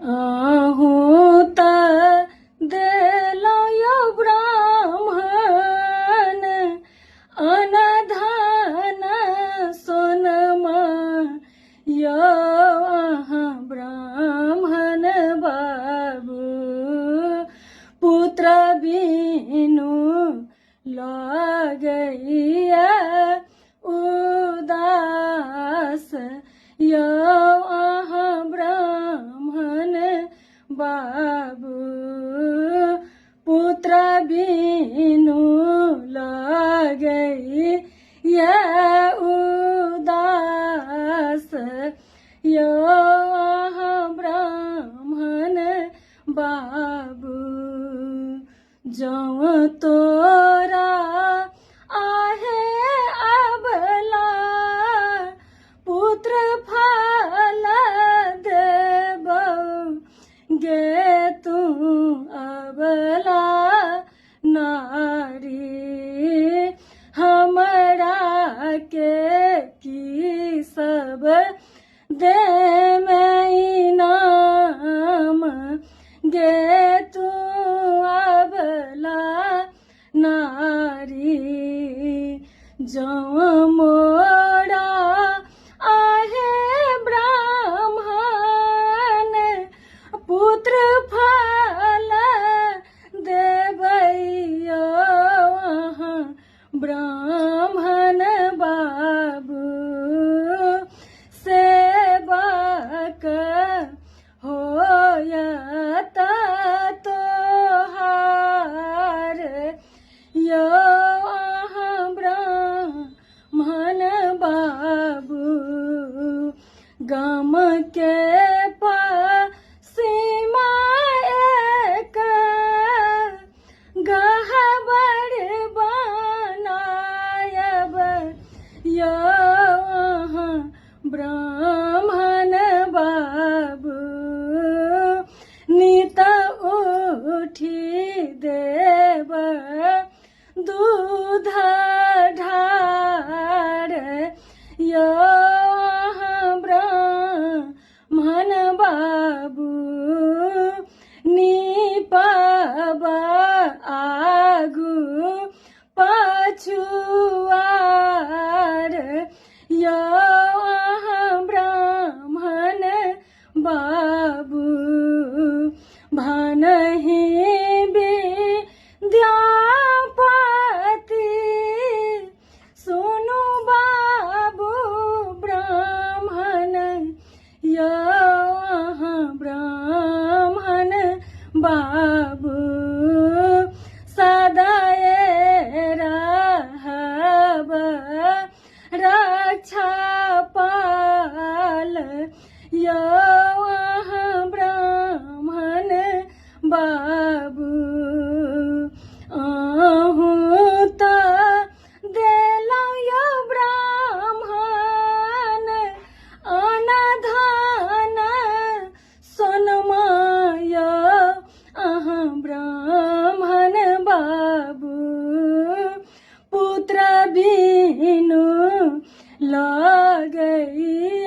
आहूँ त देलौं यो ब्राह्मण अनधन सोनमा यो अहाँ ब्राह्मण बाबू पुत्र बिनु लगैया उदास यो अहाँ ब्राह्मण बाबू पुत्र बिनु लगैया उदास यो अहाँ ब्राह्मण बाबू जौं तोरा आहे अबला पुत्र फल देबौ गे तू अबला नारी हमरा के की सब दे में इनाम गे तू अबला नारी जौं मोरा आहे ब्राह्मण पुत्र फल देबैयो अहाँ ब्राह्मण बाबू सेवक होयत तोहार यो अहाँ ब्राह्मण बाबू गाम के सीमा एक गहबर बनायब यो अहाँ ब्राह्मण बाबू नित उठी देब दूध ढार यो अहाँ ब्राह्मण बाबू निपब आगू पछुआर यो अहाँ ब्राह्मण बाबू भानहि विद्यापति सुनु बाबू ब्राह्मण यो अहाँ ब्राह्मण बाबू सदाए रहब रक्षा पाल यो अहाँ ब्राह्मण बाबू आहूँ त देलौं यो ब्राह्मण अनधन सोनमा यो अहाँ ब्राह्मण बाबू पुत्र बिनु लगैया